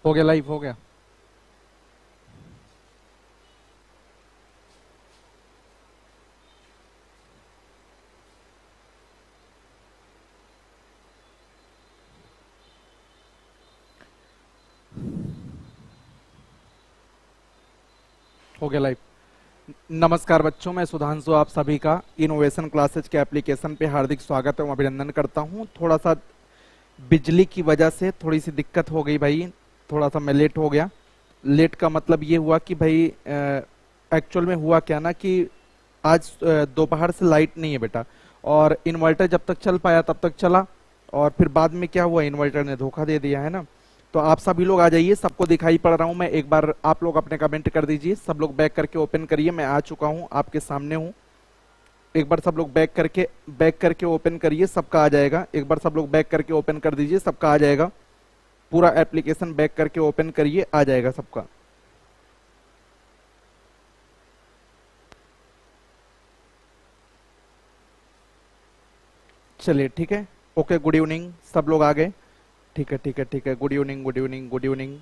हो गया, लाइव हो गया। हो गया लाइव। नमस्कार बच्चों, मैं सुधांशु आप सभी का इनोवेशन क्लासेज के एप्लीकेशन पे हार्दिक स्वागत एवं अभिनंदन करता हूं। थोड़ा सा बिजली की वजह से थोड़ी सी दिक्कत हो गई भाई, थोड़ा सा मैं लेट हो गया। लेट का मतलब ये हुआ कि भाई एक्चुअल में हुआ क्या ना कि आज दोपहर से लाइट नहीं है बेटा, और इन्वर्टर जब तक चल पाया तब तक चला, और फिर बाद में क्या हुआ, इन्वर्टर ने धोखा दे दिया है ना। तो आप सभी लोग आ जाइए, सबको दिखाई पड़ रहा हूं मैं, एक बार आप लोग अपने कमेंट कर दीजिए। सब लोग बैक करके ओपन करिए, मैं आ चुका हूं, आपके सामने हूं। एक बार सब लोग बैक करके ओपन करिए, सबका आ जाएगा। एक बार सब लोग बैक करके ओपन कर दीजिए, सबका आ जाएगा। पूरा एप्लीकेशन बैक करके ओपन करिए, आ जाएगा सबका। चलिए ठीक है, ओके, गुड इवनिंग, सब लोग आ गए। ठीक है ठीक है ठीक है, good evening good evening good evening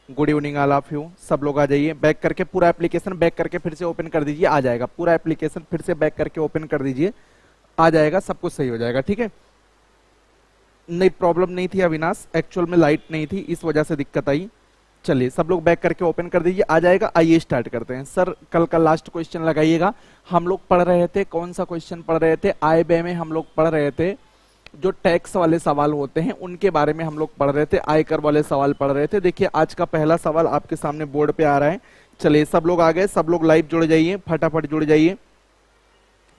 good evening all of you. सब लोग आ जाइए, बैक करके पूरा एप्लीकेशन बैक करके फिर से ओपन कर दीजिए, आ जाएगा। पूरा एप्लीकेशन फिर से बैक करके ओपन कर दीजिए, आ जाएगा, सब कुछ सही हो जाएगा। ठीक है, नहीं प्रॉब्लम नहीं थी अविनाश, एक्चुअल में लाइट नहीं थी, इस वजह से दिक्कत आई। चलिए सब लोग बैक करके ओपन कर दीजिए, आ जाएगा। आइए स्टार्ट करते हैं। सर कल का लास्ट क्वेश्चन लगाइएगा। हम लोग पढ़ रहे थे, कौन सा क्वेश्चन पढ़ रहे थे, आय व्यय में हम लोग पढ़ रहे थे जो टैक्स वाले सवाल होते हैं उनके बारे में हम लोग पढ़ रहे थे, आयकर वाले सवाल पढ़ रहे थे। देखिए आज का पहला सवाल आपके सामने बोर्ड पे आ रहा है। चलिए सब लोग आ गए, सब लोग लाइव जुड़ जाइए, फटाफट जुड़ जाइए।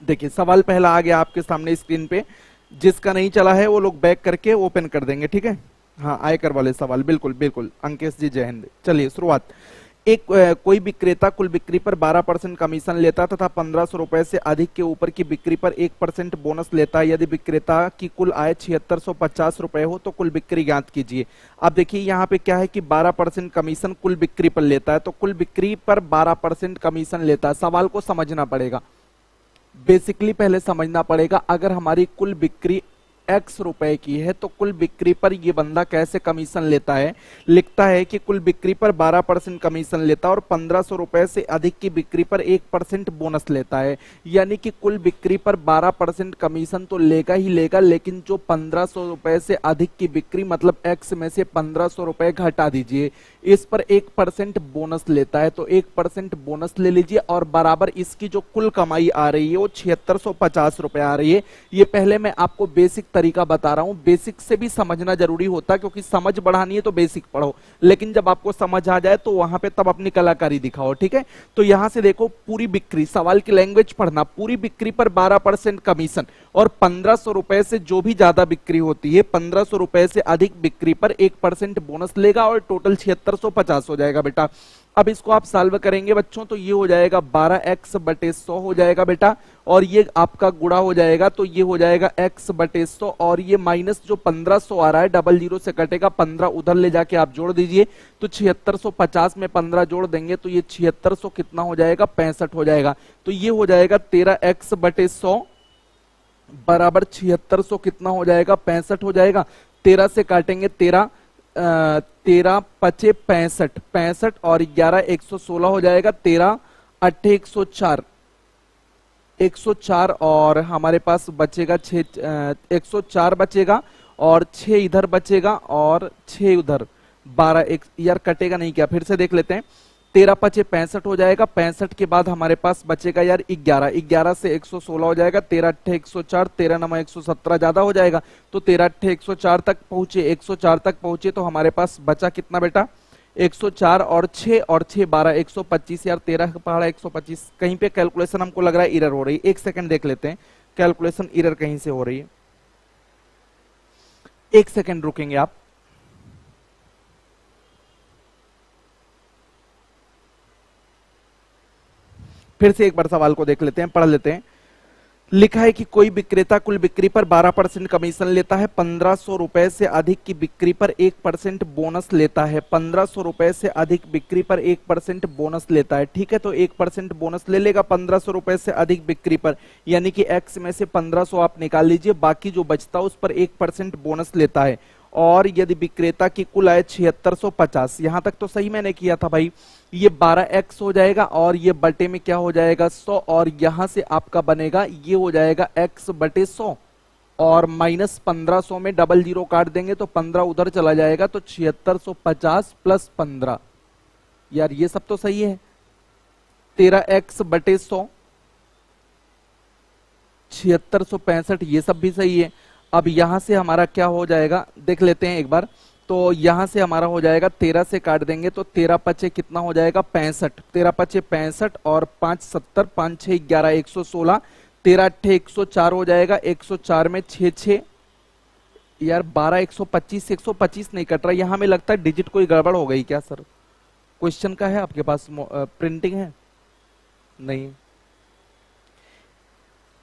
देखिए सवाल पहला आ गया आपके सामने स्क्रीन पे। जिसका नहीं चला है वो लोग बैक करके ओपन कर देंगे, ठीक है। हाँ, आयकर वाले सवाल, बिल्कुल बिल्कुल। अंकेश जी जय हिंद। चलिए शुरुआत। एक कोई विक्रेता कुल बिक्री पर 12% कमीशन लेता तथा 1500 रुपए से अधिक के ऊपर की बिक्री पर 1% बोनस लेता है। यदि विक्रेता की कुल आय 7650 रुपए हो तो कुल बिक्री ज्ञात कीजिए। अब देखिए यहाँ पे क्या है कि 12% कमीशन कुल बिक्री पर लेता है, तो कुल बिक्री पर 12% कमीशन लेता है। सवाल को समझना पड़ेगा, बेसिकली पहले समझना पड़ेगा। अगर हमारी कुल बिक्री x रुपए की है तो कुल बिक्री पर ये बंदा कैसे कमीशन लेता है, लिखता है कि कुल बिक्री पर 12% कमीशन लेता है और 1500 रुपए से अधिक की बिक्री पर 1% बोनस लेता है। यानी कि कुल बिक्री पर 12% कमीशन तो लेगा ही लेगा, लेकिन जो 1500 रुपए से अधिक की बिक्री मतलब x में से 1500 रुपए घटा दीजिए, इस पर 1% बोनस लेता है। तो 1% बोनस ले लीजिए और बराबर इसकी जो कुल कमाई आ रही है वो 7650 रुपए आ रही है। ये पहले मैं आपको बेसिक तरीका बता रहा हूं, बेसिक से भी समझना जरूरी होता है, क्योंकि समझ बढ़ानी है तो बेसिक पढ़ो, लेकिन जब आपको समझ आ जाए तो वहां पे तब अपनी कलाकारी दिखाओ, ठीक है। तो यहां से देखो, पूरी बिक्री, सवाल की लैंग्वेज पढ़ना, पूरी बिक्री पर 12% कमीशन और 1500 रुपए से जो भी ज्यादा बिक्री होती है, 1500 रुपए से अधिक बिक्री पर 1% बोनस लेगा और टोटल 7650 हो जाएगा बेटा। अब इसको आप सॉल्व करेंगे बच्चों तो ये हो जाएगा 12x बटे 100 हो जाएगा बेटा, और ये आपका गुणा हो जाएगा तो ये हो जाएगा x बटे 100, और ये माइनस जो 1500 आ रहा है, डबल जीरो से कटेगा, 15 उधर ले जाके आप जोड़ दीजिए तो 7650 में 15 जोड़ देंगे तो ये 7600 कितना हो जाएगा, 65 हो जाएगा। तो ये हो जाएगा 13x बटे 100 बराबर 7600 कितना हो जाएगा, 65 हो जाएगा। 13 से काटेंगे 13, 13 पचे 65, 65 और 11 116 हो जाएगा। 13 अट्ठे 104, 104 और हमारे पास बचेगा 6, 104 बचेगा और 6 इधर बचेगा और 6 उधर, 12 एक यार कटेगा नहीं क्या, फिर से देख लेते हैं। 13 पचे 65 हो जाएगा, 65 के बाद हमारे पास बचेगा यार 11, 11 से 116 हो जाएगा। 13 अट्ठे 104, 13 नमा 117 ज्यादा हो जाएगा, तो 13 अट्ठे 104 तक पहुंचे, 104 तक पहुंचे तो हमारे पास बचा कितना बेटा, 104 और 6 और 6 12, 125 यार, 13 का पहाड़ा 125। कहीं पे कैलकुलेशन हमको लग रहा है एरर हो रही है, एक सेकंड देख लेते हैं, कैलकुलेशन एरर कहीं से हो रही है, एक सेकंड रुकेंगे आप। फिर से एक बार सवाल को देख लेते हैं, पढ़ लेते हैं। लिखा है कि कोई विक्रेता कुल बिक्री पर 12% कमीशन लेता है, 1500 रुपए से अधिक की बिक्री पर 1% बोनस लेता है। 1500 रुपए से अधिक बिक्री पर 1% बोनस लेता है, ठीक है। तो 1% बोनस ले लेगा 1500 रुपए से अधिक बिक्री पर, यानी कि x में से 1500 आप निकाल लीजिए, बाकी जो बचता है उस पर 1% बोनस लेता है। और यदि विक्रेता की कुल आय 7650, यहां तक तो सही मैंने किया था भाई। ये 12x हो जाएगा और ये बटे में क्या हो जाएगा 100, और यहां से आपका बनेगा ये हो जाएगा x बटे 100, और माइनस 1500 में डबल जीरो काट देंगे तो 15 उधर चला जाएगा, तो 7650 प्लस 15, यार ये सब तो सही है। 13x बटे 100, 7665, ये सब भी सही है। अब यहां से हमारा क्या हो जाएगा देख लेते हैं एक बार। तो यहां से हमारा हो जाएगा 13 से काट देंगे तो 13 पचे कितना हो जाएगा 65, 13 पचे 65 और 5 70, 5 6 11 116, 13 अट्ठे 104 हो जाएगा, 104 में 6 6, यार 12 125, 125 नहीं कट रहा, यहां में लगता है डिजिट कोई गड़बड़ हो गई क्या सर? क्वेश्चन का है आपके पास प्रिंटिंग है? नहीं,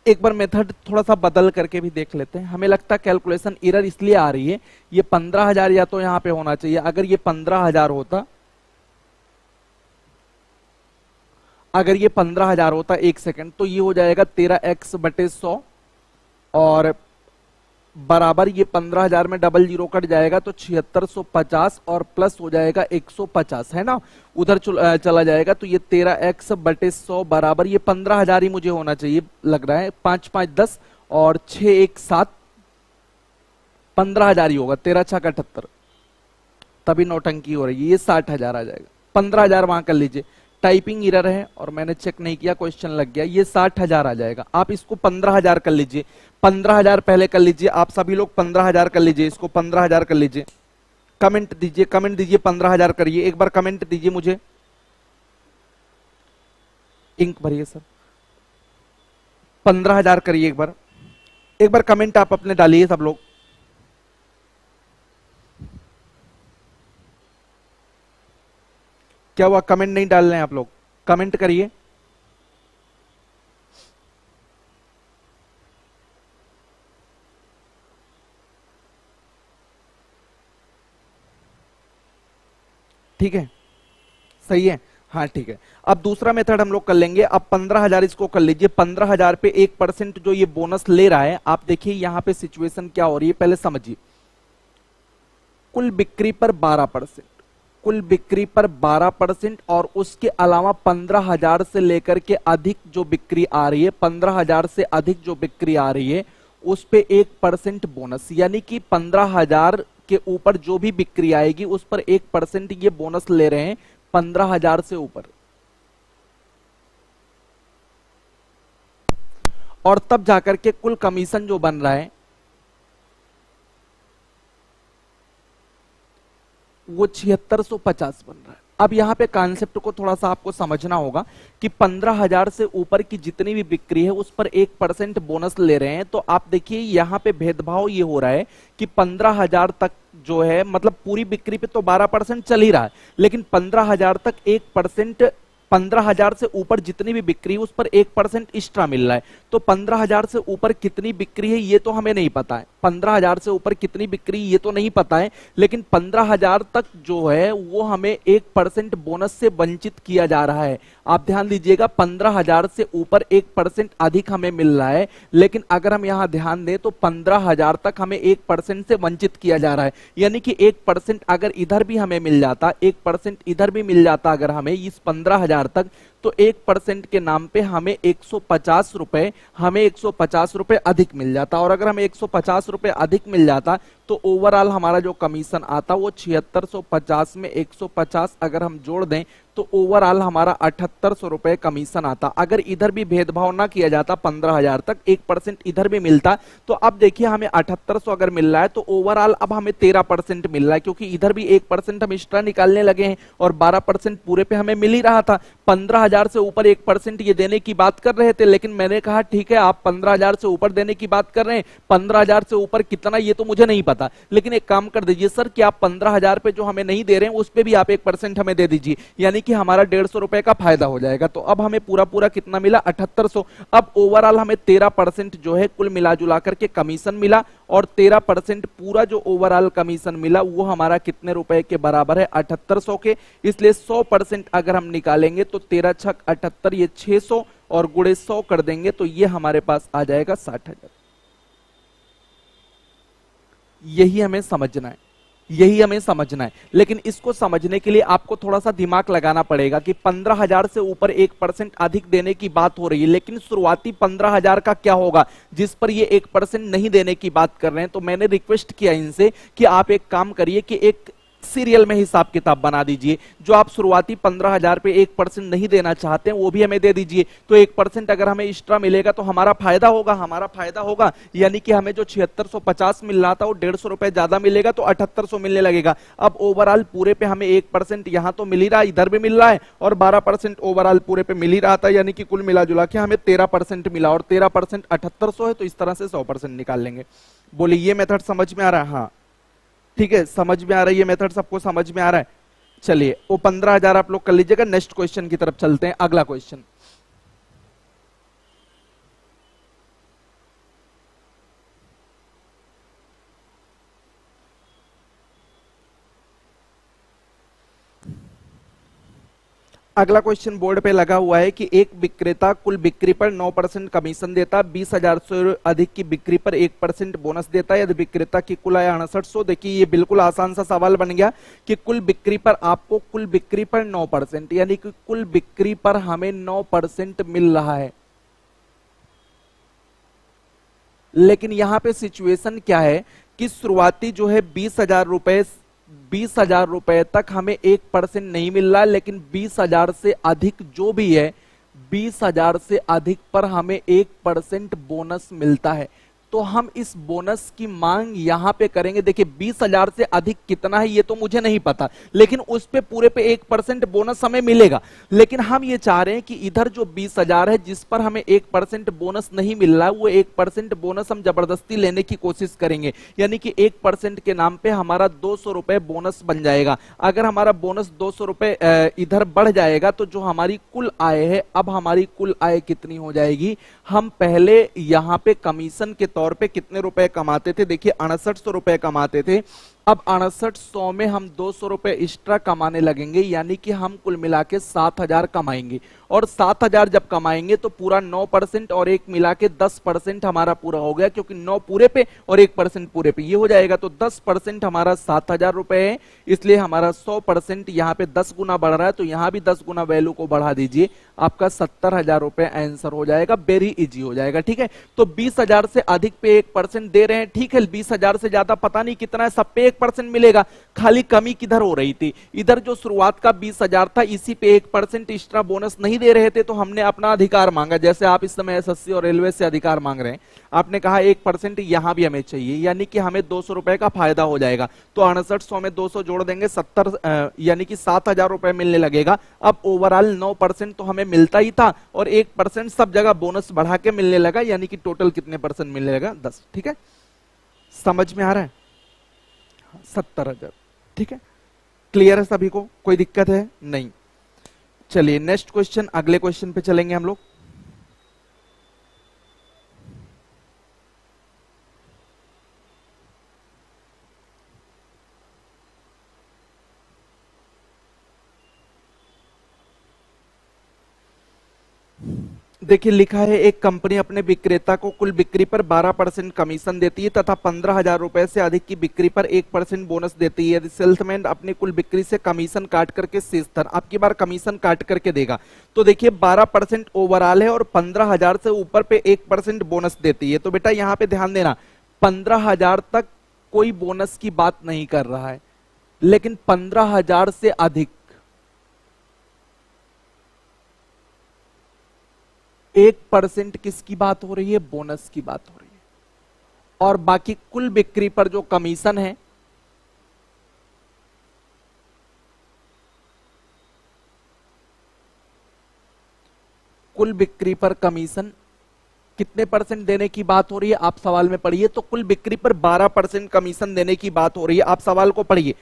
एक बार मेथड थोड़ा सा बदल करके भी देख लेते हैं। हमें लगता है कैलकुलेशन एरर इसलिए आ रही है, ये 15,000 या तो यहां पे होना चाहिए। अगर ये 15,000 होता, अगर ये 15,000 होता, एक सेकंड, तो ये हो जाएगा 13x बटे 100 और बराबर ये 15,000 में डबल जीरो कट जाएगा तो 7650 और प्लस हो जाएगा 150, है ना, उधर चला जाएगा। तो ये 13x बटे 100 बराबर ये 15,000 ही मुझे होना चाहिए लग रहा है। 5 5 10 और 6 1 7, 15,000 ही होगा। 13 6 78, तभी नौटंकी हो रही है। ये 60,000 आ जाएगा, 15,000 वहां कर लीजिए। टाइपिंग एरर है और मैंने चेक नहीं किया, क्वेश्चन लग गया। ये 60,000 आ जाएगा। आप इसको 15,000 कर लीजिए, 15,000 पहले कर लीजिए। आप सभी लोग 15,000 कर लीजिए, इसको 15,000 कर लीजिए। कमेंट दीजिए, कमेंट दीजिए, 15,000 करिए। एक बार कमेंट दीजिए मुझे, इंक भरिए सर। 15,000 करिए एक बार कमेंट आप अपने डालिए सब लोग। क्या हुआ, कमेंट नहीं डाल रहे हैं आप लोग? कमेंट करिए। ठीक है, सही है, हाँ ठीक है। अब दूसरा मेथड हम लोग कर लेंगे। अब 15,000 इसको कर लीजिए। 15,000 पे 1% जो ये बोनस ले रहा है, आप देखिए यहां पे सिचुएशन क्या हो रही है, पहले समझिए। कुल बिक्री पर 12%, कुल बिक्री पर 12% और उसके अलावा 15,000 से लेकर के अधिक जो बिक्री आ रही है, 15,000 से अधिक जो बिक्री आ रही है उस पे 1% बोनस, यानी कि 15,000 के ऊपर जो भी बिक्री आएगी उस पर 1% ये बोनस ले रहे हैं 15,000 से ऊपर। और तब जाकर के कुल कमीशन जो बन रहा है वो 7650 बन रहा है। अब यहां पे कॉन्सेप्ट को थोड़ा सा आपको समझना होगा कि 15,000 से ऊपर की जितनी भी बिक्री है उस पर 1% बोनस ले रहे हैं। तो आप देखिए यहां पे भेदभाव ये हो रहा है कि 15,000 तक जो है, मतलब पूरी बिक्री पे तो 12% चल ही रहा है, लेकिन 15,000 तक 1%, 15,000 से ऊपर जितनी भी बिक्री है उस पर 1% एक्स्ट्रा मिल रहा है। तो 15,000 से ऊपर कितनी बिक्री है ये तो हमें नहीं पता है, 15,000 से ऊपर कितनी बिक्री ये तो नहीं पता है, लेकिन 15,000 तक जो है वो हमें 1% बोनस से वंचित किया जा रहा है। आप ध्यान दीजिएगा, 15,000 से ऊपर 1% अधिक हमें मिल रहा है, लेकिन अगर हम यहां ध्यान दें तो 15,000 तक हमें 1% से वंचित किया जा रहा है। यानी कि 1% अगर इधर भी हमें मिल जाता, 1% इधर भी मिल जाता अगर हमें इस 15,000 तक, तो 1% के नाम पे हमें 150 रुपए, हमें 150 रुपए अधिक मिल जाता। और अगर हमें 150 रुपए अधिक मिल जाता तो ओवरऑल हमारा जो कमीशन आता वो 7650 में 150 अगर हम जोड़ दें तो ओवरऑल हमारा 7800 रुपए कमीशन आता। अगर इधर भी भेदभाव ना किया जाता, 15,000 तक 1% इधर भी मिलता, तो अब देखिए हमें 7800 अगर मिल रहा है तो ओवरऑल अब हमें 13% मिल रहा है, क्योंकि इधर भी 1% हम एक्स्ट्रा निकालने लगे हैं और 12% पूरे पे हमें मिल ही रहा था। 15,000 से ऊपर 1% ये देने की बात कर रहे थे, लेकिन मैंने कहा ठीक है आप 15,000 से ऊपर देने की बात कर रहे हैं, 15,000 से ऊपर कितना ये तो मुझे नहीं पता, लेकिन एक काम कर दीजिए सर कि आप 15,000 पे जो हमें नहीं दे रहे हैं उस पे भी आप 1% हमें दे दीजिए, यानी कि हमारा 150 रुपए का फायदा हो जाएगा। तो अब हमें पूरा पूरा कितना मिला, 7800। अब ओवरऑल हमें 13% जो है कुल मिला जुला करके कमीशन मिला, और 13% पूरा जो ओवरऑल कमीशन मिला वो हमारा कितने रुपए के बराबर है, 7800 के। इसलिए 100% अगर हम निकालेंगे तो 13 छक 78, ये 600 और गुणे 100 कर देंगे तो ये हमारे पास आ जाएगा 60,000। यही हमें समझना है, यही हमें समझना है। लेकिन इसको समझने के लिए आपको थोड़ा सा दिमाग लगाना पड़ेगा कि 15,000 से ऊपर 1% अधिक देने की बात हो रही है, लेकिन शुरुआती 15,000 का क्या होगा जिस पर ये 1% नहीं देने की बात कर रहे हैं। तो मैंने रिक्वेस्ट किया इनसे कि आप एक काम करिए कि एक सीरियल में हिसाब किताब बना दीजिए। जो आप शुरुआती 15,000 पे 1% नहीं देना चाहते हैं वो भी हमें दे दीजिए। तो 1% अगर हमें एक्स्ट्रा मिलेगा तो हमारा फायदा होगा, हमारा फायदा होगा। यानी कि हमें जो 7650 मिल रहा था वो 150 रुपए ज्यादा मिलेगा तो 7800 मिलने लगेगा। अब ओवरऑल पूरे पे हमें 1% यहां तो मिल ही रहा है, इधर भी मिल रहा है, और 12% ओवरऑल पूरे पे मिल ही रहा था। यानी कि कुल मिला जुला के हमें 13% मिला, और 13% 7800 है, तो इस तरह से 100% निकाल लेंगे। बोले ये मेथड समझ में आ रहा है? हाँ ठीक है, समझ में आ रहा है, ये मेथड सबको समझ में आ रहा है। चलिए वो 15,000 आप लोग कर लीजिएगा। नेक्स्ट क्वेश्चन की तरफ चलते हैं, अगला क्वेश्चन। अगला क्वेश्चन बोर्ड पे लगा हुआ है कि एक विक्रेता कुल बिक्री पर 9% कमीशन देता, 20,000 से अधिक की बिक्री पर 1% बोनस देता है। यदि विक्रेता की कुल आय 6800, देखिए ये बिल्कुल आसान सा सवाल बन गया कि कुल बिक्री पर आपको कुल बिक्री पर 9%, यानी कि कुल बिक्री पर हमें 9% मिल रहा है। लेकिन यहां पे सिचुएशन क्या है कि शुरुआती जो है 20,000 रुपए तक हमें 1% नहीं मिल रहा, लेकिन 20,000 से अधिक जो भी है, 20,000 से अधिक पर हमें 1% बोनस मिलता है। तो हम इस बोनस की मांग यहां पे करेंगे। देखिए 20,000 से अधिक कितना है ये तो मुझे नहीं पता, लेकिन उस पे पूरे पे 1% बोनस हमें मिलेगा। लेकिन हम ये चाह रहे हैं कि इधर जो 20,000 है जिस पर हमें 1% बोनस नहीं मिल रहा है, वो 1% बोनस हम जबरदस्ती लेने की कोशिश करेंगे। यानी कि 1% के नाम पे हमारा 200 रुपए बोनस बन जाएगा। अगर हमारा बोनस 200 रुपए इधर बढ़ जाएगा तो जो हमारी कुल आय है, अब हमारी कुल आय कितनी हो जाएगी? हम पहले यहां पे कमीशन के तौर पे कितने रुपए कमाते थे? देखिए 6800 रुपए कमाते थे। अब 6800 में हम 200 रुपए एक्स्ट्रा कमाने लगेंगे, यानी कि हम कुल मिला के 7,000 कमाएंगे। और 7,000 जब कमाएंगे तो पूरा 9% और एक मिला के 10% हमारा पूरा हो गया, क्योंकि 9 पूरे पे और 1% पूरे पे, ये हो जाएगा। तो 10% हमारा 7,000 रुपए है, इसलिए हमारा 100% यहाँ पे 10 गुना बढ़ रहा है, तो यहाँ भी 10 गुना वैल्यू को बढ़ा दीजिए, आपका 70,000 रुपए आंसर हो जाएगा। वेरी इजी हो जाएगा, ठीक है। तो 20,000 से अधिक पे 1% दे रहे हैं, ठीक है। 20,000 से ज्यादा पता नहीं कितना है, सब पे 1% मिलेगा। खाली कमी किधर हो रही थी? इधर जो शुरुआत का 20,000 था, इसी पे 1% एक्स्ट्रा बोनस नहीं दे रहे थे, तो हमने अपना अधिकार मांगा। जैसे आप इस समय एसएससी और रेलवे से अधिकार मांग रहे हैं, आपने कहा 1% यहां भी हमें चाहिए, यानी कि हमें 200 रुपए का फायदा हो जाएगा। तो 6800 में 200 जोड़ देंगे, 70 यानी कि 7,000 रुपए मिलने लगेगा। अब ओवरऑल 9% तो हमें मिलता ही था, और 1% सब जगह बोनस बढ़ा के मिलने लगा, यानी कि टोटल कितने परसेंट मिलने लगा? 10, ठीक है। समझ में आ रहा है? 70,000, ठीक है। क्लियर है सभी को? कोई दिक्कत है? नहीं। चलिए नेक्स्ट क्वेश्चन, अगले क्वेश्चन पे चलेंगे हम लोग। देखिए लिखा है एक कंपनी अपने विक्रेता को कुल बिक्री पर 12% कमीशन देती है तथा 15,000 रुपए से अधिक की बिक्री पर 1% बोनस देती है। यदि सेल्समैन अपनी कुल बिक्री से कमीशन काट करके शेष धन, अब की बार कमीशन काट करके देगा, तो देखिए 12% ओवरऑल है और 15,000 से ऊपर पे 1% बोनस देती है। तो बेटा यहां पे ध्यान देना, 15,000 तक कोई बोनस की बात नहीं कर रहा है, लेकिन 15,000 से अधिक 1% किसकी बात हो रही है? बोनस की बात हो रही है। और बाकी कुल बिक्री पर जो कमीशन है, कुल बिक्री पर कमीशन कितने परसेंट देने की बात हो रही है? आप सवाल में पढ़िए। तो कुल बिक्री पर 12% कमीशन देने की बात हो रही है, आप सवाल को पढ़िए।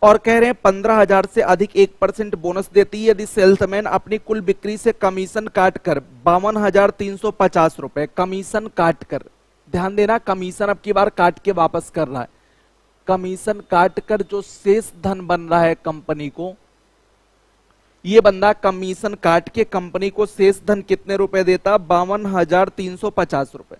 और कह रहे हैं 15,000 से अधिक 1% बोनस देती है यदि सेल्समैन अपनी कुल बिक्री से कमीशन काटकर 52,350 रुपए कमीशन काटकर, ध्यान देना कमीशन अब की बार काट के वापस कर रहा है, कमीशन काटकर जो शेष धन बन रहा है कंपनी को, ये बंदा कमीशन काट के कंपनी को शेष धन कितने रुपए देता? 52,350 रुपए।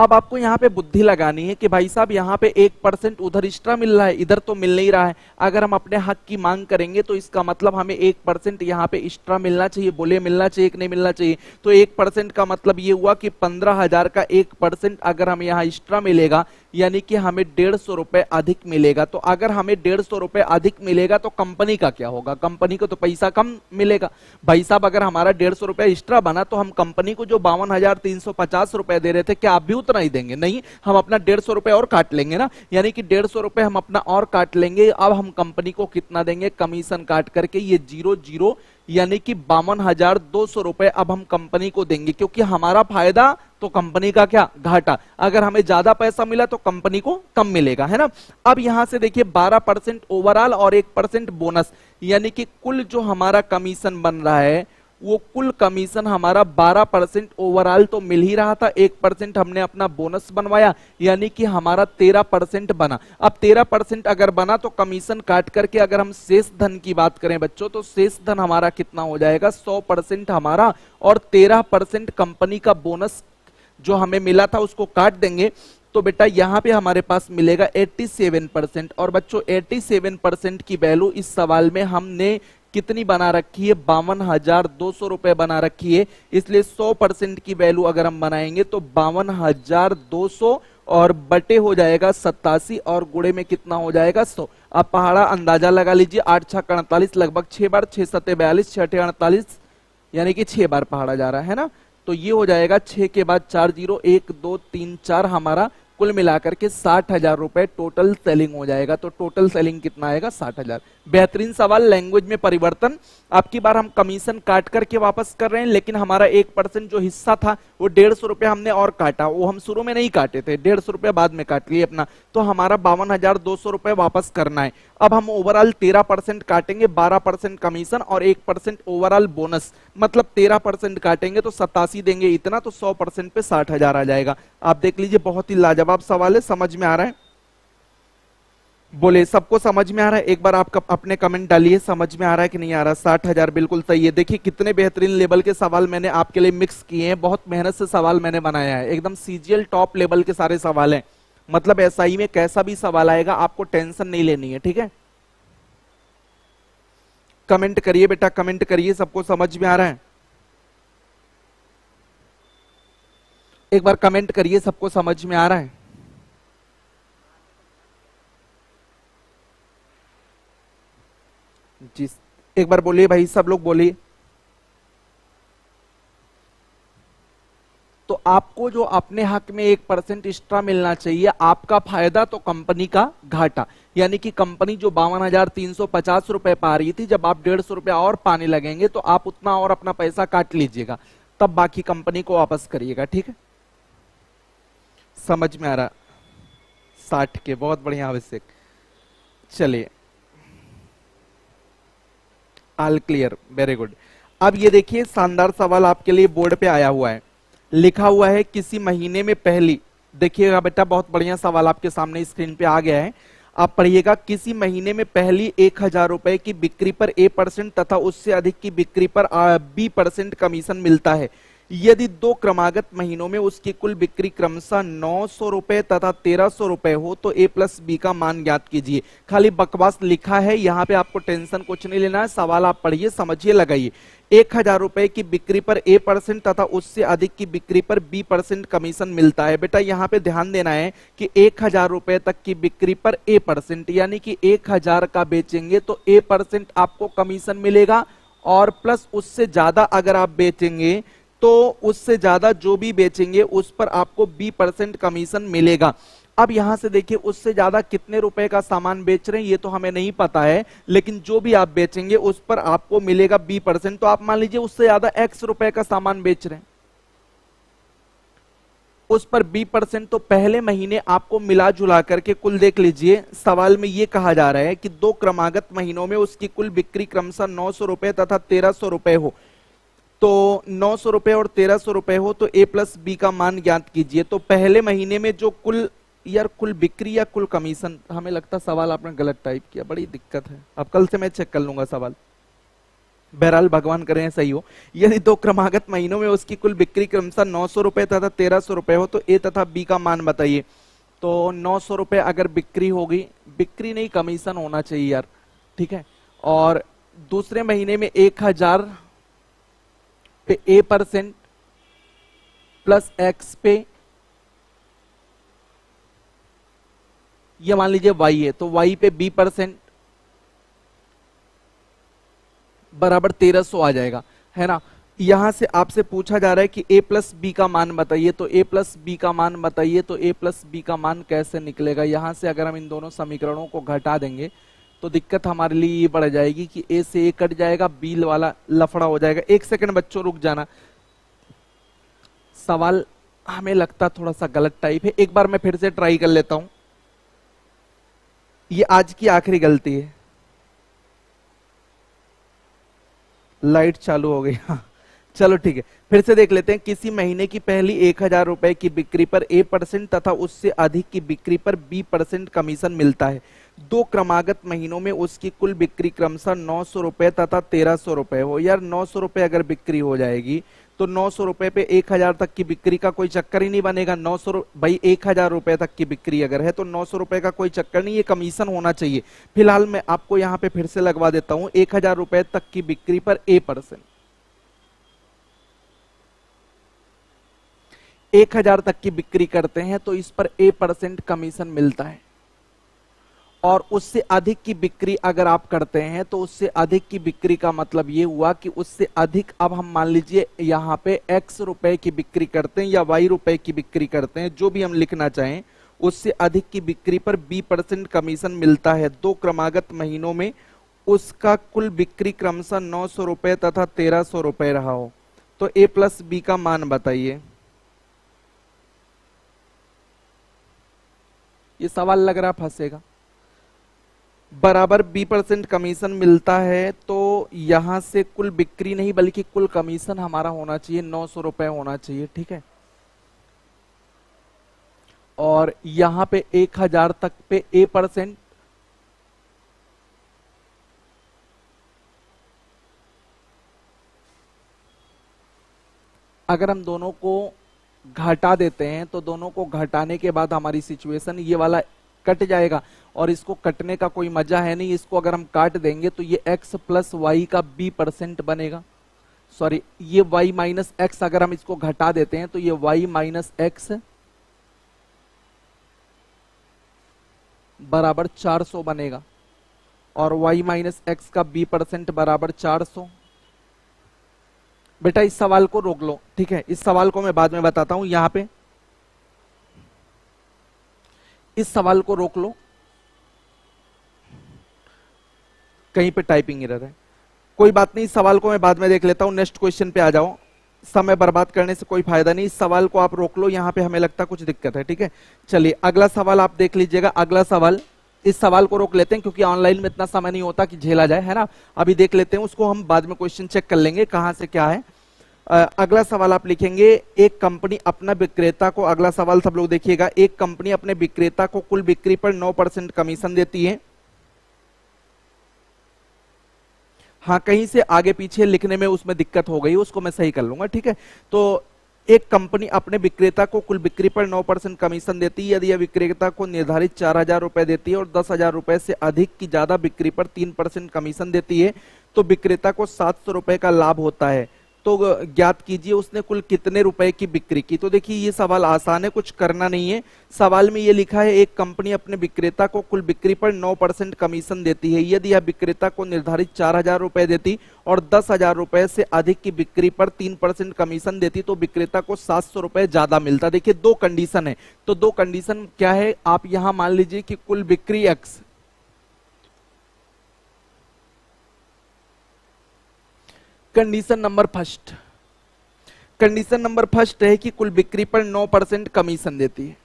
अब आपको यहाँ पे बुद्धि लगानी है कि भाई साहब यहाँ पे 1% उधर एक्स्ट्रा मिल रहा है, इधर तो मिल नहीं रहा है। अगर हम अपने हक की मांग करेंगे तो इसका मतलब हमें 1% यहाँ पे एक्स्ट्रा मिलना चाहिए। बोले मिलना चाहिए कि नहीं मिलना चाहिए? तो 1% का मतलब ये हुआ कि 15,000 का 1% अगर हमें यहाँ एक्स्ट्रा मिलेगा यानी कि हमें 150 रुपए अधिक मिलेगा। तो अगर हमें 150 रुपए अधिक मिलेगा तो कंपनी का क्या होगा? कंपनी को तो पैसा कम मिलेगा। भाई साहब अगर हमारा 150 रुपए एक्स्ट्रा बना तो हम कंपनी को जो 52,350 रुपए दे रहे थे क्या आप भी उतना ही देंगे? नहीं, हम अपना 150 रुपए और काट लेंगे ना, यानी कि 150 रुपए हम अपना और काट लेंगे। अब हम कंपनी को कितना देंगे? कमीशन काट करके ये 0 यानी कि 52,200 रुपए अब हम कंपनी को देंगे, क्योंकि हमारा फायदा तो कंपनी का क्या? घाटा। अगर हमें ज्यादा पैसा मिला तो कंपनी को कम मिलेगा, है ना। अब यहां से देखिए 12% ओवरऑल और 1% बोनस, यानी कि कुल जो हमारा कमीशन बन रहा है वो कुल कमीशन हमारा 12% ओवरऑल तो मिल ही रहा था, 1% हमने अपना बोनस बनवाया, यानी कि हमारा 13% बना। अब 13% अगर बना तो कमीशन काट करके अगर हम शेष धन की बात करें बच्चों तो शेष धन हमारा कितना हो जाएगा? 100% हमारा और 13% कंपनी का बोनस जो हमें मिला था उसको काट देंगे तो बेटा यहां पे हमारे पास मिलेगा 87%। और बच्चों 87% की वैल्यू इस सवाल में हमने कितनी बना रखी है? 52,200 रुपए बना रखी है। इसलिए 100% की वैल्यू अगर हम बनाएंगे तो 52,200 और बटे हो जाएगा 87 और गुणे में कितना हो जाएगा? 100। अब पहाड़ा अंदाजा लगा लीजिए, 8 6 48 लगभग 6 बार, 6 7 42, 6 8 48 यानी कि 6 बार पहाड़ा जा रहा है ना। तो ये हो जाएगा 6 के बाद 4 0 1 2 3 4 हमारा कुल मिलाकर के 60,000 रुपए टोटल सेलिंग हो जाएगा। तो टोटल सेलिंग कितना आएगा? 60,000। बेहतरीन सवाल, लैंग्वेज में परिवर्तन। अब की बार हम कमीशन काट करके वापस कर रहे हैं, लेकिन हमारा 1% जो हिस्सा था वो 150 रुपए हमने और काटा, वो हम शुरू में नहीं काटे थे, 150 रुपए बाद में काट लिए अपना। तो हमारा 52,200 रुपए वापस करना है। अब हम ओवरऑल 13% काटेंगे, 12% कमीशन और 1% ओवरऑल बोनस, मतलब 13% काटेंगे तो 87 देंगे इतना, तो 100% पे 60,000 आ जाएगा। आप देख लीजिए, बहुत ही लाजवाब सवाल है। समझ में आ रहा है? बोले सबको समझ में आ रहा है? एक बार आप अपने कमेंट डालिए, समझ में आ रहा है कि नहीं आ रहा? 60,000 बिल्कुल सही है। देखिए कितने बेहतरीन लेवल के सवाल मैंने आपके लिए मिक्स किए हैं, बहुत मेहनत से सवाल मैंने बनाया है, एकदम सीजीएल टॉप लेवल के सारे सवाल हैं। मतलब एसआई में कैसा भी सवाल आएगा आपको टेंशन नहीं लेनी है, ठीक है। कमेंट करिए बेटा, कमेंट करिए, सबको समझ में आ रहा है? एक बार कमेंट करिए, सबको समझ में आ रहा है? जी एक बार बोलिए भाई, सब लोग बोलिए। तो आपको जो अपने हक में 1% एक्स्ट्रा मिलना चाहिए, आपका फायदा तो कंपनी का घाटा, यानी कि कंपनी जो 52,350 रुपए पा रही थी, जब आप 150 रुपया और पाने लगेंगे तो आप उतना और अपना पैसा काट लीजिएगा, तब बाकी कंपनी को वापस करिएगा, ठीक है। समझ में आ रहा? 60 के, बहुत बढ़िया आवश्यक। चलिए, ऑल क्लियर, वेरी गुड। अब ये देखिए शानदार सवाल आपके लिए बोर्ड पे आया हुआ है, लिखा हुआ है किसी महीने में पहली, देखिएगा बेटा बहुत बढ़िया सवाल आपके सामने स्क्रीन पे आ गया है, आप पढ़िएगा। किसी महीने में पहली 1,000 रुपए की बिक्री पर A% तथा उससे अधिक की बिक्री पर B% कमीशन मिलता है। यदि दो क्रमागत महीनों में उसकी कुल बिक्री क्रमशः 900 रुपए तथा 1,300 रुपए हो तो A प्लस बी का मान ज्ञात कीजिए। खाली बकवास लिखा है, यहाँ पे आपको टेंशन कुछ नहीं लेना है, सवाल आप पढ़िए, समझिए, लगाइए। 1,000 रुपए की बिक्री पर A% तथा उससे अधिक की बिक्री पर B% कमीशन मिलता है। बेटा यहाँ पे ध्यान देना है कि 1,000 रुपए तक की बिक्री पर A%, यानी कि 1,000 का बेचेंगे तो A% आपको कमीशन मिलेगा, और प्लस उससे ज्यादा अगर आप बेचेंगे तो उससे ज्यादा जो भी बेचेंगे उस पर आपको B% कमीशन मिलेगा। अब यहां से देखिए उससे ज्यादा कितने रुपए का सामान बेच रहे हैं ये तो हमें नहीं पता है, लेकिन जो भी आप बेचेंगे उस पर आपको मिलेगा B%। तो आप मान लीजिए उससे ज्यादा X रुपए का सामान बेच रहे हैं, उस पर B% तो पहले महीने आपको मिला जुला करके कुल देख लीजिए। सवाल में यह कहा जा रहा है कि दो क्रमागत महीनों में उसकी कुल बिक्री क्रमशः 900 रुपए तथा 1,300 रुपए हो, तो 900 रुपए और 1,300 रुपए हो तो A प्लस बी का मान ज्ञात कीजिए। तो पहले महीने में जो कुल, यार कुल बिक्री या कुल कमीशन, हमें लगता सवाल आपने गलत टाइप किया, बड़ी दिक्कत है। अब कल से मैं चेक कर लूंगा सवाल। बहरहाल भगवान करें सही हो। यदि दो क्रमागत महीनों में उसकी कुल बिक्री क्रमशः 900 रुपए तथा 1300 रुपए हो तो ए तथा बी का मान बताइए। तो 900 रुपए अगर बिक्री होगी, बिक्री नहीं कमीशन होना चाहिए यार, ठीक है। और दूसरे महीने में 1000 पे A% प्लस एक्स पे ये मान लीजिए y है, तो y पे B% बराबर 1300 आ जाएगा, है ना। यहां से आपसे पूछा जा रहा है कि a प्लस बी का मान बताइए, तो a प्लस बी का मान बताइए, तो a प्लस बी का मान कैसे निकलेगा। यहां से अगर हम इन दोनों समीकरणों को घटा देंगे तो दिक्कत हमारे लिए ये बढ़ जाएगी कि a से a कट जाएगा, b वाला लफड़ा हो जाएगा। एक सेकंड बच्चों रुक जाना, सवाल हमें लगता थोड़ा सा गलत टाइप है, एक बार मैं फिर से ट्राई कर लेता हूं। ये आज की आखिरी गलती है, लाइट चालू हो गई, हाँ चलो ठीक है, फिर से देख लेते हैं। किसी महीने की पहली 1000 रुपए की बिक्री पर A% तथा उससे अधिक की बिक्री पर B% कमीशन मिलता है। दो क्रमागत महीनों में उसकी कुल बिक्री क्रमशः 900 रुपए तथा 1300 रुपए हो। यार 900 रुपए अगर बिक्री हो जाएगी तो 900 रुपए पे 1000 तक की बिक्री का कोई चक्कर ही नहीं बनेगा। 900 भाई 1000 रुपए तक की बिक्री अगर है तो 900 रुपए का कोई चक्कर नहीं, ये कमीशन होना चाहिए। फिलहाल मैं आपको यहां पे फिर से लगवा देता हूं, 1000 रुपए तक की बिक्री पर A%, 1000 तक की बिक्री करते हैं तो इस पर A% कमीशन मिलता है। और उससे अधिक की बिक्री अगर आप करते हैं तो उससे अधिक की बिक्री का मतलब ये हुआ कि उससे अधिक, अब हम मान लीजिए यहाँ पे X रुपए की बिक्री करते हैं या Y रुपए की बिक्री करते हैं, जो भी हम लिखना चाहें, उससे अधिक की बिक्री पर B% कमीशन मिलता है। दो क्रमागत महीनों में उसका कुल बिक्री क्रमशः 900 रुपए तथा 1300 रुपए रहा हो तो A प्लस बी का मान बताइए। ये सवाल लग रहा फंसेगा। बराबर B% कमीशन मिलता है तो यहां से कुल बिक्री नहीं बल्कि कुल कमीशन हमारा होना चाहिए 900 रुपए होना चाहिए, ठीक है। और यहां पे 1000 तक पे A%, अगर हम दोनों को घटा देते हैं तो दोनों को घटाने के बाद हमारी सिचुएशन ये वाला कट जाएगा और इसको कटने का कोई मजा है नहीं। इसको अगर हम काट देंगे तो ये x प्लस वाई का B% बनेगा, सॉरी ये y माइनस एक्स, अगर हम इसको घटा देते हैं तो ये y माइनस एक्स बराबर 400 बनेगा और y माइनस एक्स का B% बराबर 400। बेटा इस सवाल को रोक लो, ठीक है, इस सवाल को मैं बाद में बताता हूं। यहां पे इस सवाल को रोक लो, कहीं पे टाइपिंग एरर है, कोई बात नहीं, इस सवाल को मैं बाद में देख लेता हूं। नेक्स्ट क्वेश्चन पे आ जाओ, समय बर्बाद करने से कोई फायदा नहीं। इस सवाल को आप रोक लो, यहां पे हमें लगता कुछ दिक्कत है, ठीक है। चलिए अगला सवाल आप देख लीजिएगा। अगला सवाल, इस सवाल को रोक लेते हैं क्योंकि ऑनलाइन में इतना समय नहीं होता कि झेला जाए, है ना। अभी देख लेते हैं, उसको हम बाद में क्वेश्चन चेक कर लेंगे कहां से क्या है। अगला सवाल आप लिखेंगे, एक कंपनी अपना विक्रेता को, अगला सवाल सब लोग देखिएगा, एक कंपनी अपने विक्रेता को कुल बिक्री पर 9% कमीशन देती है। हाँ कहीं से आगे पीछे लिखने में उसमें दिक्कत हो गई, उसको मैं सही कर लूंगा, ठीक है। तो एक कंपनी अपने विक्रेता को कुल बिक्री पर 9% कमीशन देती है यदि यह विक्रेता को निर्धारित 4000 रुपए देती है और 10,000 रुपए से अधिक की ज्यादा बिक्री पर 3% कमीशन देती है तो विक्रेता को 700 रुपए का लाभ होता है। तो ज्ञात कीजिए उसने कुल कितने रुपए की बिक्री की। तो देखिए ये सवाल आसान है, कुछ करना नहीं है। सवाल में ये लिखा है, एक कंपनी अपने विक्रेता को कुल बिक्री पर 9% कमीशन देती है यदि यह विक्रेता को निर्धारित 4000 रुपए देती और 10,000 रुपए से अधिक की बिक्री पर 3% कमीशन देती तो विक्रेता को 700 रुपए ज्यादा मिलता। देखिए दो कंडीशन है, तो दो कंडीशन क्या है, आप यहां मान लीजिए कि कुल बिक्री x, condition number first, condition number first है कि कुल बिक्री पर 9% कमीशन देती है।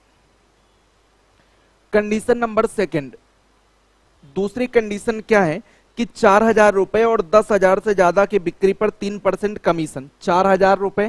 कंडीशन नंबर सेकंड, दूसरी कंडीशन क्या है कि 4000 रुपए और 10,000 से ज्यादा की बिक्री पर 3% कमीशन। 4000 रुपए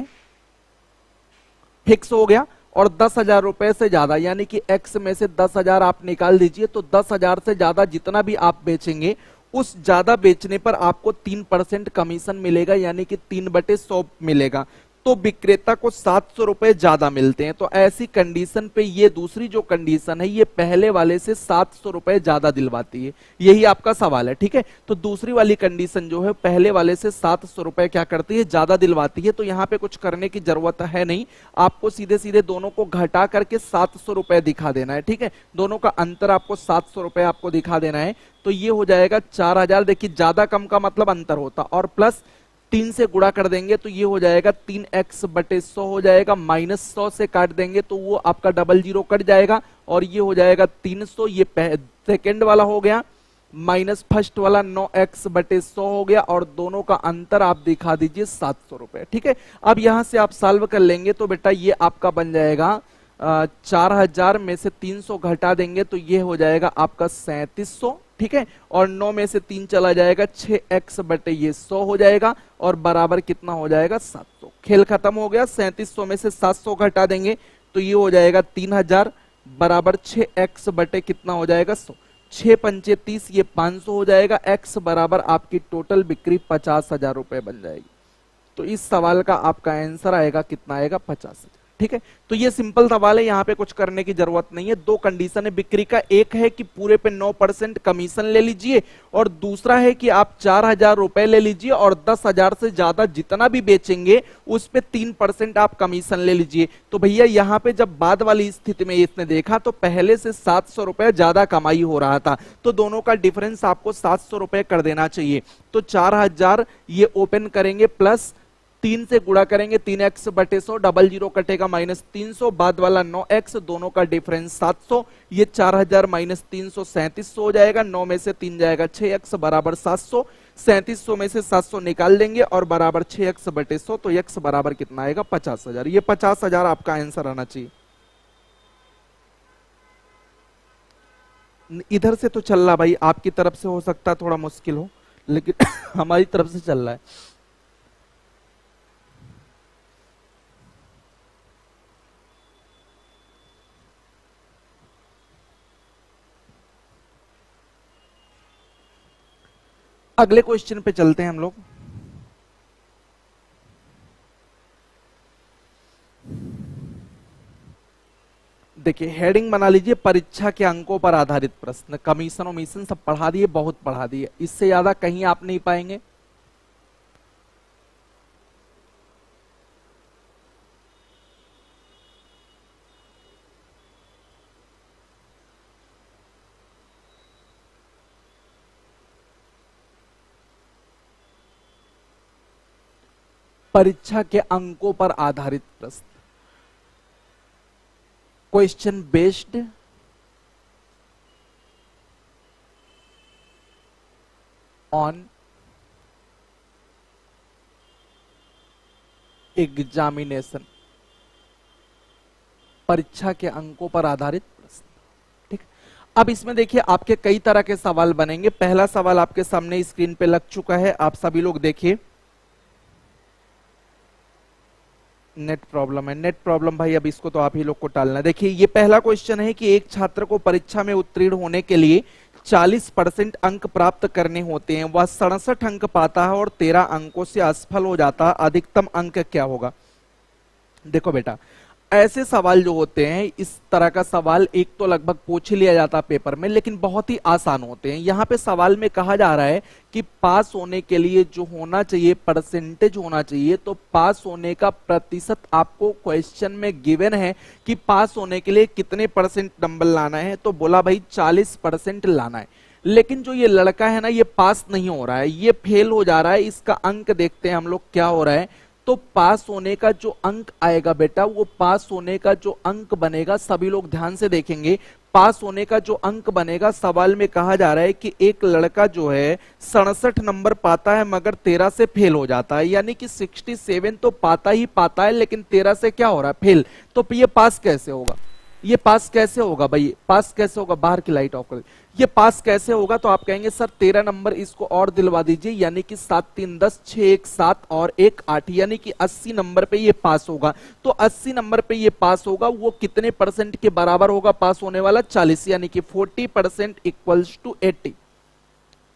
फिक्स हो गया और 10,000 रुपए से ज्यादा, यानी कि x में से 10,000 आप निकाल दीजिए तो 10,000 से ज्यादा जितना भी आप बेचेंगे उस ज्यादा बेचने पर आपको 3% कमीशन मिलेगा, यानी कि 3/100 मिलेगा, तो विक्रेता को 700 रुपए ज्यादा मिलते हैं। तो ऐसी कंडीशन पे ये दूसरी जो कंडीशन है ये पहले वाले से 700 रुपए ज्यादा दिलवाती है। यही आपका सवाल है, ठीक है। तो दूसरी वाली कंडीशन जो है पहले वाले से 700 रुपए क्या करती है, ज्यादा दिलवाती है। तो यहाँ पे कुछ करने की जरूरत है नहीं, आपको सीधे सीधे दोनों को घटा करके 700 रुपए दिखा देना है, ठीक है। दोनों का अंतर आपको 700 रुपए आपको दिखा देना है। तो ये हो जाएगा 4000। देखिए ज्यादा कम का मतलब अंतर होता, और प्लस 3 से गुणा कर देंगे तो ये हो जाएगा 3x/100 हो जाएगा, -100 से काट देंगे तो वो आपका 00 कट जाएगा, और ये हो जाएगा 300। ये सेकेंड वाला हो गया, माइनस फर्स्ट वाला 9x/100 हो गया, और दोनों का अंतर आप दिखा दीजिए 700 रुपए, ठीक है। अब यहां से आप सॉल्व कर लेंगे तो बेटा ये आपका बन जाएगा 4000 में से 300 घटा देंगे तो ये हो जाएगा आपका 3700, ठीक है। और 9 में से 3 चला जाएगा, 6x/100 हो जाएगा, और बराबर कितना हो जाएगा 700। खेल खत्म हो गया। 3700 में से 700 घटा देंगे तो ये हो जाएगा 3000 बराबर 6x/ कितना हो जाएगा 100। 6×5 30, ये 500 हो जाएगा। x बराबर आपकी टोटल बिक्री 50,000 रुपए बन जाएगी। तो इस सवाल का आपका आंसर आएगा कितना आएगा 50,000, ठीक है। तो ये सिंपल सवाल है, यहाँ पे कुछ करने की जरूरत नहीं है। दो कंडीशन है बिक्री का, एक है कि पूरे पे 9% कमीशन ले लीजिए, और दूसरा है कि आप 4000 रुपए ले लीजिए और 10,000 से ज्यादा जितना भी बेचेंगे उस पे 3% आप कमीशन ले लीजिए। तो भैया यहाँ पे जब बाद वाली स्थिति में इसने देखा तो पहले से 700 रुपए ज्यादा कमाई हो रहा था, तो दोनों का डिफरेंस आपको 700 रुपए कर देना चाहिए। तो 4000 ये ओपन करेंगे, प्लस 3 से गुणा करेंगे, 3x/100, 00 कटेगा -300, बाद वाला 9x, दोनों का डिफरेंस 700। ये 4000 - 300 3700 हो जाएगा। 9 में से 3 जाएगा, 6x बराबर 700। 3700 में से 700 निकाल देंगे और बराबर 6x/100, तो x बराबर कितना आएगा 50,000। ये 50,000 आपका आंसर आना चाहिए। इधर से तो चल रहा भाई, आपकी तरफ से हो सकता है थोड़ा मुश्किल हो, लेकिन हमारी तरफ से चल रहा है। अगले क्वेश्चन पे चलते हैं हम लोग। देखिए हेडिंग बना लीजिए, परीक्षा के अंकों पर आधारित प्रश्न। कमीशन वमीशन सब पढ़ा दिए, बहुत पढ़ा दिए, इससे ज्यादा कहीं आप नहीं पाएंगे। परीक्षा के अंकों पर आधारित प्रश्न, क्वेश्चन बेस्ड ऑन एग्जामिनेशन, परीक्षा के अंकों पर आधारित प्रश्न, ठीक। अब इसमें देखिए आपके कई तरह के सवाल बनेंगे। पहला सवाल आपके सामने स्क्रीन पे लग चुका है, आप सभी लोग देखिए। नेट प्रॉब्लम है, नेट प्रॉब्लम भाई, अब इसको तो आप ही लोग को टालना। देखिए ये पहला क्वेश्चन है कि एक छात्र को परीक्षा में उत्तीर्ण होने के लिए 40% अंक प्राप्त करने होते हैं, वह 67 अंक पाता है और 13 अंकों से असफल हो जाता है, अधिकतम अंक क्या होगा। देखो बेटा, ऐसे सवाल जो होते हैं, इस तरह का सवाल एक तो लगभग पूछ ही लिया जाता है पेपर में, लेकिन बहुत ही आसान होते हैं। यहाँ पे सवाल में कहा जा रहा है कि पास होने के लिए जो होना चाहिए परसेंटेज होना चाहिए, तो पास होने का प्रतिशत आपको क्वेश्चन में गिवन है कि पास होने के लिए कितने परसेंट नंबर लाना है, तो बोला भाई 40% लाना है। लेकिन जो ये लड़का है ना, ये पास नहीं हो रहा है, ये फेल हो जा रहा है। इसका अंक देखते हैं हम लोग क्या हो रहा है। तो पास होने का जो अंक आएगा बेटा, वो पास होने का जो अंक बनेगा, सभी लोग ध्यान से देखेंगे। पास होने का जो अंक बनेगा, सवाल में कहा जा रहा है कि एक लड़का जो है 67 नंबर पाता है मगर 13 से फेल हो जाता है, यानी कि 67 तो पाता ही पाता है, लेकिन 13 से क्या हो रहा है, फेल। तो ये पास कैसे होगा, ये पास कैसे होगा भाई, पास कैसे होगा, बाहर की लाइट ऑफ कर, ये पास कैसे होगा। तो आप कहेंगे सर 13 नंबर इसको और दिलवा दीजिए, यानी कि 7 3 10, 6 1 7 और 1 8, यानी कि 80 नंबर पे ये पास होगा। तो 80 नंबर पे ये पास होगा, वो कितने परसेंट के बराबर होगा पास होने वाला, 40, यानी कि 40% इक्वल्स टू 80।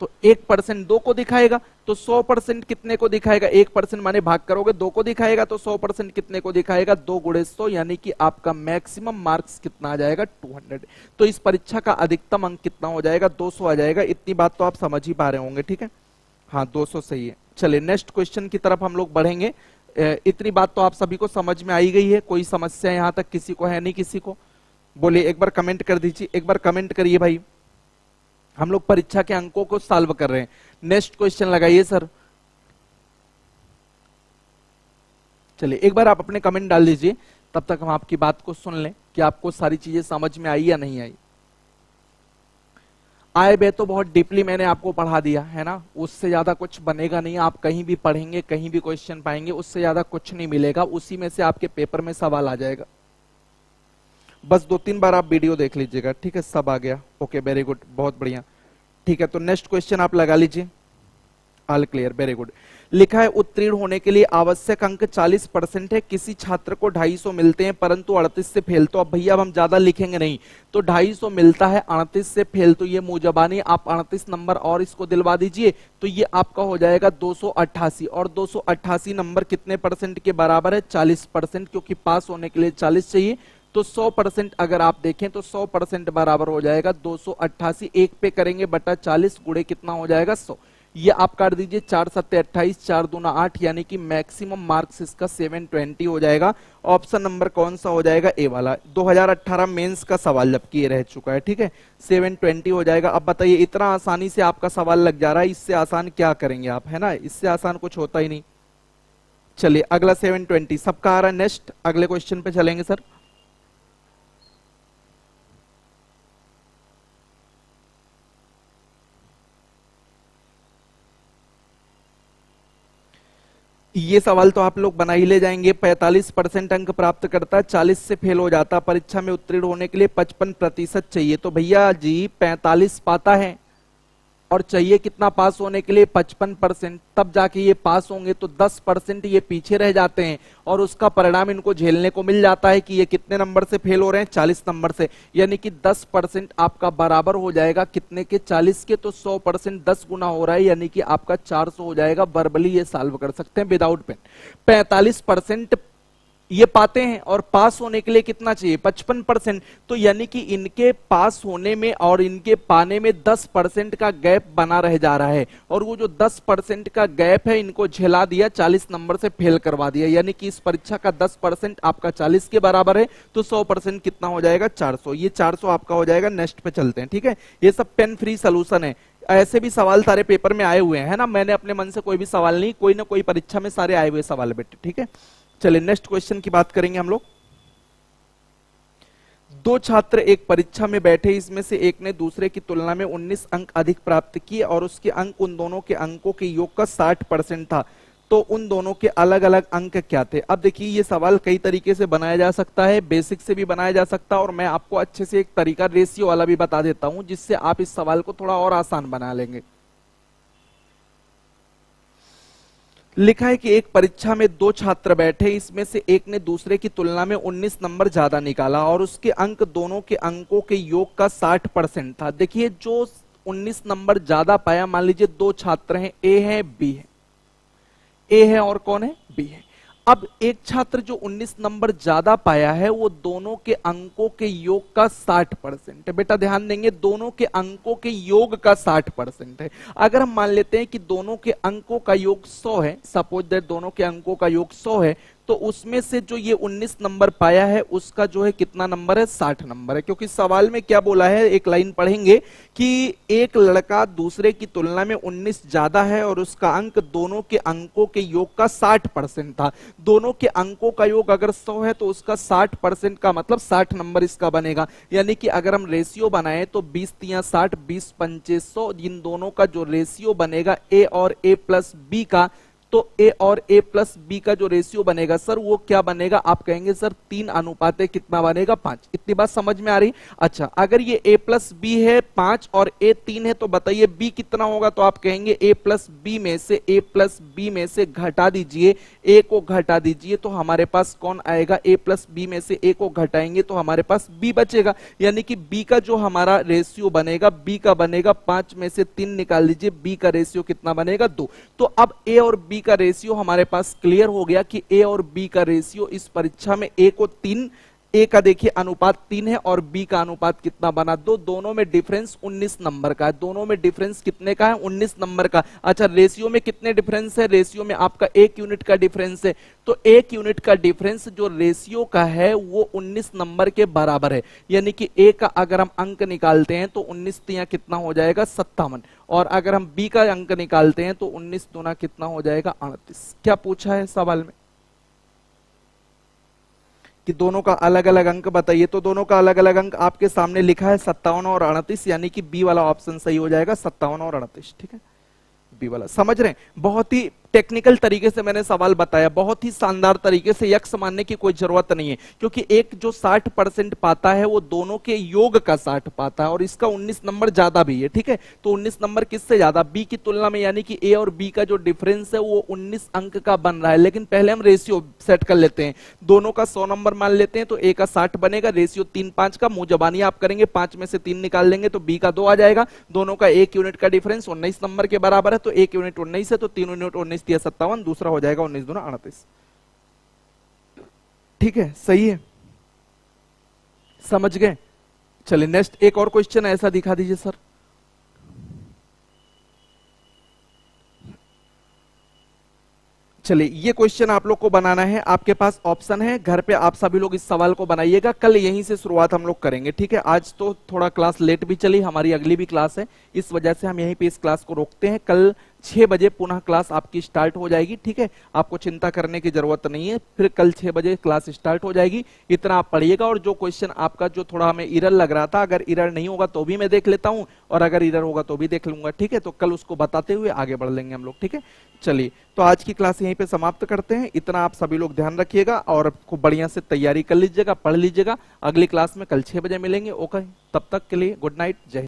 तो 1% 2 को दिखाएगा, तो 100% कितने को दिखाएगा, 1% माने भाग करोगे 2 को दिखाएगा, तो 100% कितने को दिखाएगा, 2 गुणे 100, यानी कि आपका मैक्सिमम मार्क्स कितना आ जाएगा, 200। तो इस परीक्षा का अधिकतम अंक कितना हो जाएगा, 200 आ जाएगा। इतनी बात तो आप समझ ही पा रहे होंगे, ठीक है, हाँ 200 सही है। चलिए नेक्स्ट क्वेश्चन की तरफ हम लोग बढ़ेंगे। इतनी बात तो आप सभी को समझ में आई गई है, कोई समस्या यहां तक किसी को है नहीं, किसी को बोलिए, एक बार कमेंट कर दीजिए, एक बार कमेंट करिए भाई। हम लोग परीक्षा के अंकों को सॉल्व कर रहे हैं। नेक्स्ट क्वेश्चन लगाइए सर। चलिए एक बार आप अपने कमेंट डाल दीजिए, तब तक हम आपकी बात को सुन लें कि आपको सारी चीजें समझ में आई या नहीं आई। आए बे तो बहुत डीपली मैंने आपको पढ़ा दिया है ना, उससे ज्यादा कुछ बनेगा नहीं। आप कहीं भी पढ़ेंगे, कहीं भी क्वेश्चन पाएंगे, उससे ज्यादा कुछ नहीं मिलेगा, उसी में से आपके पेपर में सवाल आ जाएगा। बस 2-3 बार आप वीडियो देख लीजिएगा, ठीक है, सब आ गया। ओके वेरी गुड, बहुत बढ़िया, ठीक है। तो नेक्स्ट क्वेश्चन आप लगा लीजिए। All clear, very good. लिखा है उत्तीर्ण होने के लिए आवश्यक अंक 40% है, किसी छात्र को 250 मिलते हैं परंतु 38 से फेल। तो अब भैया अब हम ज्यादा लिखेंगे नहीं, तो 250 मिलता है, 38 से फेल, तो ये मुंह जबानी आप 38 नंबर और इसको दिलवा दीजिए, तो ये आपका हो जाएगा 288। और 288 नंबर कितने परसेंट के बराबर है, 40%, क्योंकि पास होने के लिए 40 चाहिए। तो 100% अगर आप देखें तो 100% बराबर हो जाएगा 288। एक पे करेंगे बटा 40 गुणे कितना हो जाएगा, 100। ये आप काट दीजिए, 4 7 28, 4 दूना 8, यानी कि मैक्सिमम मार्क्स इसका 720 हो जाएगा। ऑप्शन नंबर कौन सा हो जाएगा, ए वाला। 2018 मेंस का सवाल जबकि ये रह चुका है, ठीक है, 720 हो जाएगा। अब बताइए इतना आसानी से आपका सवाल लग जा रहा है, इससे आसान क्या करेंगे आप, है ना, इससे आसान कुछ होता ही नहीं। चलिए अगला 720 सबका आ रहा है। नेक्स्ट अगले क्वेश्चन पे चलेंगे सर। ये सवाल तो आप लोग बना ही ले जाएंगे। 45% अंक प्राप्त करता है, 40 से फेल हो जाता, परीक्षा में उत्तीर्ण होने के लिए 55% चाहिए। तो भैया जी 45 पाता है और चाहिए कितना पास होने के लिए, 55%, तब जाके ये पास होंगे। तो 10% ये पीछे रह जाते हैं और उसका परिणाम इनको झेलने को मिल जाता है कि ये कितने नंबर से फेल हो रहे हैं, 40 नंबर से, यानी कि 10% आपका बराबर हो जाएगा कितने के, 40 के। तो 100% 10 गुना हो रहा है, यानी कि आपका 400 हो जाएगा। वर्बली ये सॉल्व कर सकते हैं विदाउट पेन। 45% ये पाते हैं और पास होने के लिए कितना चाहिए, 55%। तो यानी कि इनके पास होने में और इनके पाने में 10% का गैप बना रह जा रहा है, और वो जो 10% का गैप है इनको झेला दिया, 40 नंबर से फेल करवा दिया, यानी कि इस परीक्षा का 10% आपका 40 के बराबर है। तो 100% कितना हो जाएगा, 400। ये 400 आपका हो जाएगा। नेक्स्ट पे चलते हैं, ठीक है। ये सब पेन फ्री सोल्यूशन है। ऐसे भी सवाल सारे पेपर में आए हुए हैं ना, मैंने अपने मन से कोई भी सवाल नहीं, कोई ना कोई परीक्षा में सारे आए हुए सवाल बेटे, ठीक है। चलिए नेक्स्ट क्वेश्चन की बात करेंगे हम लोग। दो छात्र एक परीक्षा में बैठे, इसमें से एक ने दूसरे की तुलना में 19 अंक अधिक प्राप्त किए और उसके अंक उन दोनों के अंकों के योग का 60% था। तो उन दोनों के अलग अलग अंक क्या थे। अब देखिए ये सवाल कई तरीके से बनाया जा सकता है, बेसिक से भी बनाया जा सकता है, और मैं आपको अच्छे से एक तरीका रेशियो वाला भी बता देता हूं, जिससे आप इस सवाल को थोड़ा और आसान बना लेंगे। लिखा है कि एक परीक्षा में दो छात्र बैठे, इसमें से एक ने दूसरे की तुलना में 19 नंबर ज्यादा निकाला और उसके अंक दोनों के अंकों के योग का 60% था। देखिए जो 19 नंबर ज्यादा पाया, मान लीजिए दो छात्र हैं, ए है बी है, ए है और कौन है, बी है। अब एक छात्र जो 19 नंबर ज्यादा पाया है वो दोनों के अंकों के योग का 60% है। बेटा ध्यान देंगे, दोनों के अंकों के योग का 60% है। अगर हम मान लेते हैं कि दोनों के अंकों का योग 100 है, सपोज दैट दोनों के अंकों का योग 100 है, तो उसमें से जो ये 19 नंबर पाया है उसका जो है कितना नंबर है, 60 नंबर है। क्योंकि सवाल में क्या बोला है, एक लाइन पढ़ेंगे कि एक लड़का दूसरे की तुलना में 19 ज्यादा है और उसका अंक दोनों के अंकों के योग का 60% था। दोनों के अंकों का योग अगर 100 है तो उसका 60% का मतलब 60 नंबर इसका बनेगा। यानी कि अगर हम रेशियो बनाएं तो 20 तिया 60, 20 पंचे 100, इन दोनों का जो रेशियो बनेगा ए और ए प्लस बी का, तो ए और ए प्लस बी का जो रेशियो बनेगा सर वो क्या बनेगा, आप कहेंगे सर 3 कितना बनेगा 5। इतनी बात समझ में आ रही। अच्छा अगर ये a प्लस बी है 5 और a 3 है तो बताइए b कितना होगा, तो आप कहेंगे a प्लस बी में से a प्लस बी में से घटा दीजिए, a को घटा दीजिए तो हमारे पास कौन आएगा, a प्लस बी में से a को घटाएंगे तो हमारे पास b बचेगा। यानी कि b का जो हमारा रेशियो बनेगा, b का बनेगा 5 में से 3 निकाल लीजिए, b का रेशियो कितना बनेगा 2। तो अब a और b का रेशियो हमारे पास क्लियर हो गया कि a और b का रेशियो इस परीक्षा में a को 3, ए का देखिए अनुपात 3 है और बी का अनुपात कितना बना 2, दोनों में डिफरेंस 19 नंबर का है। दोनों में डिफरेंस कितने का है 19 नंबर का। अच्छा रेशियो में कितने डिफरेंस है, रेशियो में आपका 1 यूनिट का डिफरेंस है, तो 1 यूनिट का डिफरेंस जो रेशियो का है वो 19 नंबर के बराबर है। यानी कि ए का अगर हम अंक निकालते हैं तो 19 तिया कितना हो जाएगा 57, और अगर हम बी का अंक निकालते हैं तो 19 दूना कितना हो जाएगा 38। क्या पूछा है सवाल में कि दोनों का अलग अलग अंक बताइए, तो दोनों का अलग अलग अंक आपके सामने लिखा है 57 और 38, यानी कि बी वाला ऑप्शन सही हो जाएगा 57 और 38। ठीक है बी वाला, समझ रहे हैं। बहुत ही टेक्निकल तरीके से मैंने सवाल बताया, बहुत ही शानदार तरीके से, यक्स मानने की कोई जरूरत नहीं है, क्योंकि एक जो 60% पाता है वो दोनों के योग का 60 पाता है, और इसका 19 नंबर ज्यादा भी है। ठीक है तो 19 नंबर किससे ज्यादा, बी की तुलना में, यानी कि ए और बी का जो डिफरेंस है वो 19 अंक का बन रहा है। लेकिन पहले हम रेशियो सेट कर लेते हैं, दोनों का 100 नंबर मान लेते हैं तो ए का 60 बनेगा, रेशियो 3-5 का, मुंह जबानी आप करेंगे, 5 में से 3 निकाल लेंगे तो बी का 2 आ जाएगा। दोनों का 1 यूनिट का डिफरेंस 19 नंबर के बराबर है, तो 1 यूनिट 19 है, तो 3 यूनिट 19 दिया 57, दूसरा हो जाएगा 19 दूना 38। ठीक है सही है, समझ गए। चलिए नेक्स्ट एक और क्वेश्चन ऐसा दिखा दीजिए सर। चलिए ये क्वेश्चन आप लोग को बनाना है, आपके पास ऑप्शन है, घर पे आप सभी लोग इस सवाल को बनाइएगा। कल यहीं से शुरुआत हम लोग करेंगे। ठीक है आज तो थोड़ा क्लास लेट भी चली, हमारी अगली भी क्लास है, इस वजह से हम यहीं पे इस क्लास को रोकते हैं। कल 6 बजे पुनः क्लास आपकी स्टार्ट हो जाएगी। ठीक है आपको चिंता करने की जरूरत नहीं है, फिर कल 6 बजे क्लास स्टार्ट हो जाएगी। इतना आप पढ़िएगा, और जो क्वेश्चन आपका जो थोड़ा हमें इरर लग रहा था, अगर इरर नहीं होगा तो भी मैं देख लेता हूं, और अगर इरर होगा तो भी देख लूंगा। ठीक है तो कल उसको बताते हुए आगे बढ़ लेंगे हम लोग। ठीक है चलिए तो आज की क्लास यहीं पे समाप्त करते हैं। इतना आप सभी लोग ध्यान रखिएगा और खूब बढ़िया से तैयारी कर लीजिएगा, पढ़ लीजिएगा। अगली क्लास में कल 6 बजे मिलेंगे। ओके तब तक के लिए गुड नाइट, जय हिंद।